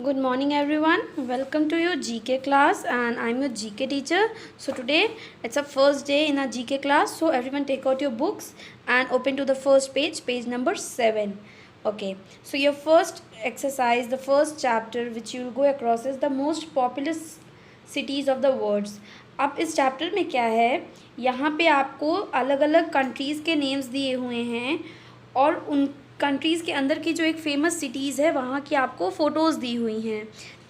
Good morning everyone. Welcome to your GK class and I'm your GK teacher. So today it's a first day in our GK class. So everyone take out your books and open to the first page, page number 7. Okay. So your first exercise, the first chapter which you will go across is the most populous cities of the world. अब इस chapter में क्या है, यहाँ पे आपको अलग अलग कंट्रीज़ के नेम्स दिए हुए हैं और उन कंट्रीज़ के अंदर की जो एक फेमस सिटीज़ है वहाँ की आपको फ़ोटोज़ दी हुई हैं.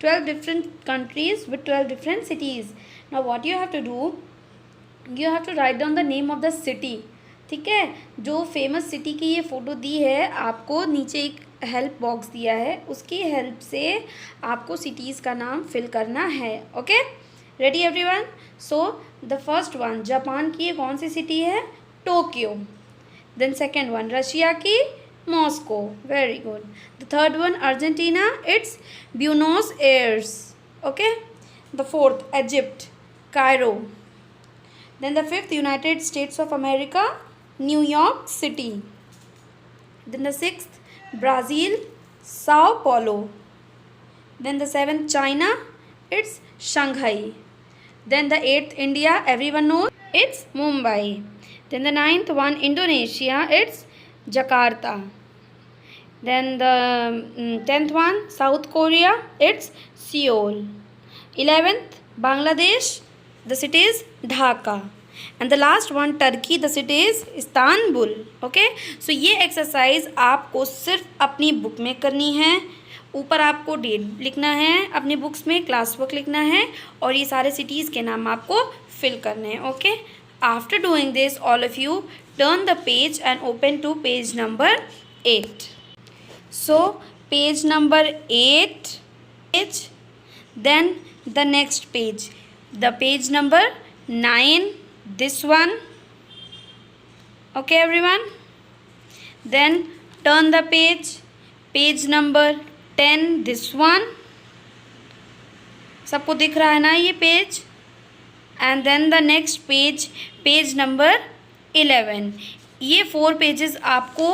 12 different countries with 12 different cities. Now what you have to do, you have to write down the name of the city. ठीक है, जो फेमस सिटी की ये फ़ोटो दी है आपको नीचे एक हेल्प बॉक्स दिया है, उसकी हेल्प से आपको सिटीज़ का नाम फिल करना है. Okay, ready everyone? So the first one Japan की कौन सी सिटी है? Tokyo. Then second one Russia की Moscow. Very good. The third one Argentina, it's Buenos Aires. Okay. The fourth Egypt, Cairo. Then the fifth United States of America, New York city. Then the sixth Brazil, Sao Paulo. Then the seventh China, it's Shanghai. Then the eighth India, everyone knows, it's Mumbai. Then the ninth one Indonesia, it's Jakarta. Then the 10th one South Korea, it's Seoul. 11th Bangladesh, the city is Dhaka. And the last one Turkey, the city is Istanbul. Okay, so ये exercise आपको सिर्फ अपनी book में करनी है. ऊपर आपको date लिखना है, अपने बुक्स में क्लास वर्क लिखना है और ये सारे सिटीज़ के नाम आपको फिल करने हैं. Okay, after doing this all of you turn the page and open to page number 8. So page number 8 page, then the next page, the page number 9, this one. Okay everyone, then turn the page, page number 10, this one. सबको दिख रहा है ना ये page? And then the next page, page number 11. ये 4 pages आपको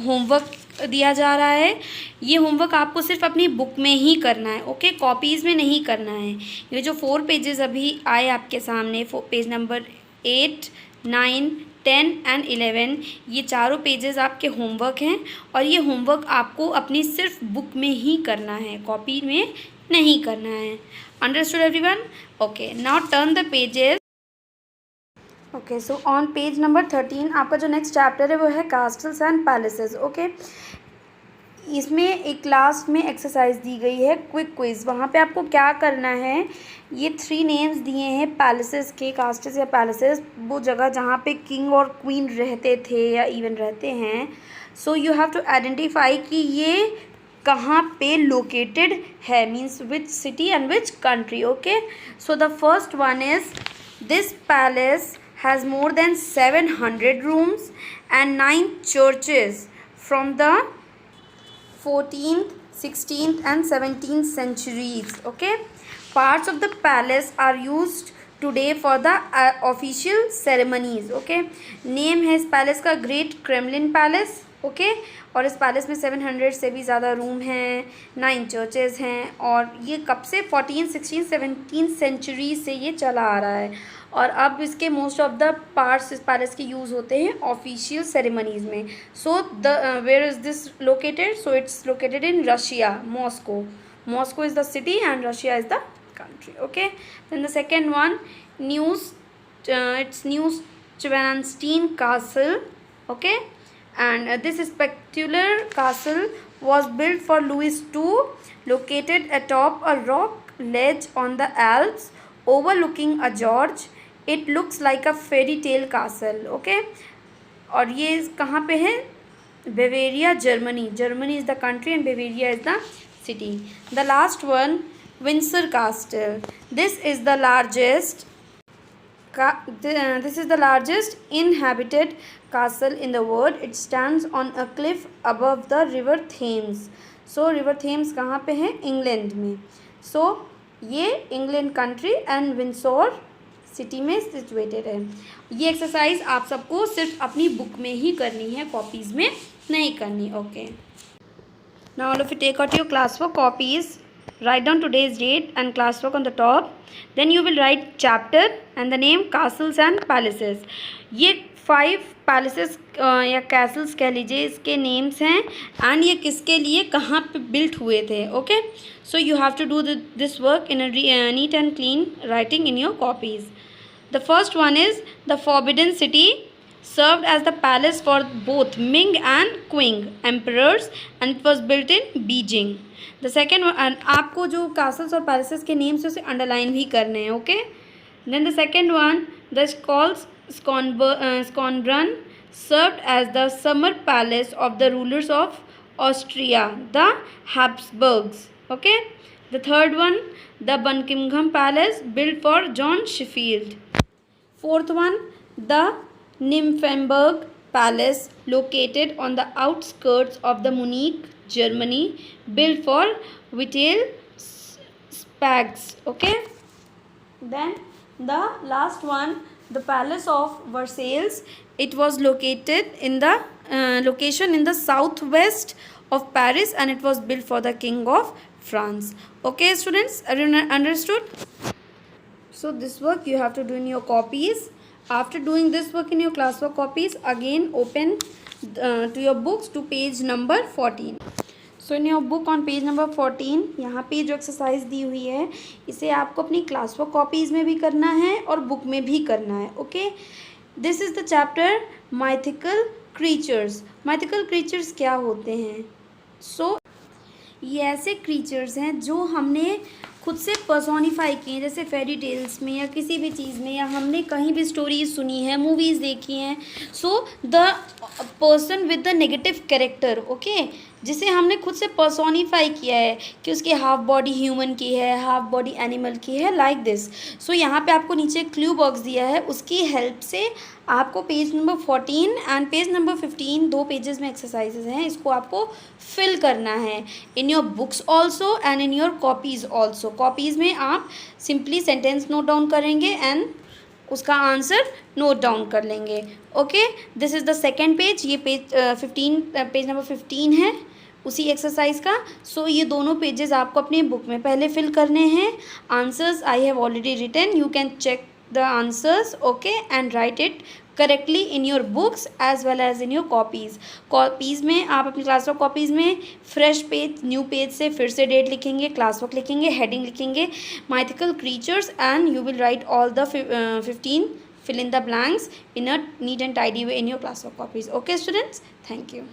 homework दिया जा रहा है. ये होमवर्क आपको सिर्फ अपनी बुक में ही करना है. ओके, कॉपीज़ में नहीं करना है. ये जो 4 पेजेस अभी आए आपके सामने, पेज नंबर 8, 9, 10 एंड 11, ये चारों पेजेस आपके होमवर्क हैं और ये होमवर्क आपको अपनी सिर्फ बुक में ही करना है, कॉपी में नहीं करना है. Understood everyone? Okay, now turn the pages. Okay, so on page number 13 आपका जो नेक्स्ट चैप्टर है वो है कास्टल्स एंड पैलेसेस. ओके, इसमें एक लास्ट में एक्सरसाइज दी गई है क्विक क्विज़. वहाँ पे आपको क्या करना है, ये 3 नेम्स दिए हैं पैलेसेस के, कास्टल्स या पैलेसेस, वो जगह जहाँ पे किंग और क्वीन रहते थे या इवन रहते हैं. So you have to identify कि ये कहाँ पे लोकेटेड है, means which city and which country. Okay, so the first one is this palace has more than 700 rooms and 9 churches from the 14th, 16th and 17th centuries. Okay, parts of the palace are used today for the official ceremonies. Okay, name है इस palace का great Kremlin palace. Okay, और इस palace में 700 से भी ज़्यादा room हैं, 9 चर्चेज़ हैं और ये कब से 14, 16, 17 सेंचुरी से ये चला आ रहा है. और अब इसके मोस्ट ऑफ द पार्ट्स इस पैलेस के यूज़ होते हैं ऑफिशियल सेरेमनीज़ में. So the where is this located? So it's located in Russia, Moscow. Moscow is the city and Russia is the country. Okay, then the second one, it's Neuschwanstein Castle. Okay, and this spectacular castle was built for Louis II, located atop a rock ledge on the Alps overlooking a gorge. It looks like a fairy tale castle. Okay, और ये कहाँ पे है? Bavaria, Germany. Germany is the country and Bavaria is the city. The last one, Windsor Castle. This is the largest inhabited castle in the world. It stands on a cliff above the river Thames. So river Thames कहाँ पे है? England में. So ये England country and विंसोर city में situated है. ये exercise आप सबको सिर्फ अपनी बुक में ही करनी है, कॉपीज़ में नहीं करनी. Okay, now all of you take out your class work copies write down today's date and classwork on the top. Then you will write chapter and the name castles and palaces. ये 5 palaces या Castle's कह लीजिए, इसके names हैं and ये किसके लिए कहाँ पे बिल्ट हुए थे. Okay, so you have to do this work in a neat and clean writing in your copies. The first one is the Forbidden City served as the palace for both Ming and Qing emperors and it was built in Beijing. The second one, आपको जो castles और palaces के names उसे underline भी करने हैं. Okay, then the second one, the Schönbrunn served as the summer palace of the rulers of Austria, the Habsburgs. Okay, the third one, the Buckingham Palace built for John Sheffield. Fourth one, the Nymphenburg Palace located on the outskirts of the Munich, Germany, built for Vittel Spags. Okay, then the last one, the Palace of Versailles. It was located in the location in the southwest of Paris and it was built for the King of France. Okay, students, are you understood? So this work you have to do in your copies. After doing this work in your classwork copies, again open to your books to page number 14. So in your book on page number 14, यहाँ पे जो exercise दी हुई है इसे आपको अपनी classwork copies में भी करना है और बुक में भी करना है. Okay, this is the chapter mythical creatures. Mythical creatures क्या होते हैं? सो ये ऐसे क्रीचर्स हैं जो हमने खुद से पर्सोनिफाई किए हैं, जैसे फेरी टेल्स में या किसी भी चीज़ में, या हमने कहीं भी स्टोरीज सुनी है, मूवीज़ देखी हैं. So the person with the negative character, okay, जिसे हमने खुद से पर्सोनिफाई किया है कि उसकी हाफ बॉडी ह्यूमन की है, हाफ बॉडी एनिमल की है, लाइक दिस. सो यहाँ पे आपको नीचे क्लू बॉक्स दिया है, उसकी हेल्प से आपको page number 14 and page number 15 2 pages में एक्सरसाइजेज हैं, इसको आपको फिल करना है in your books also and in your copies also. Copies में आप सिंपली सेंटेंस नोट डाउन करेंगे एंड उसका आंसर नोट डाउन कर लेंगे. Okay, this is the second page. ये पेज नंबर 15 है उसी एक्सरसाइज का. सो ये दोनों पेजेस आपको अपने बुक में पहले फिल करने हैं. Answers I have already written, you can check the answers, okay, and write it correctly in your books as well as in your copies. Copies में आप अपनी क्लास वर्क कॉपीज़ में फ्रेश पेज, न्यू पेज से फिर से date लिखेंगे, class work लिखेंगे, heading लिखेंगे, mythical creatures, and you will write all the 15 fill in the blanks in a neat and tidy way in your class work copies. Okay students, thank you.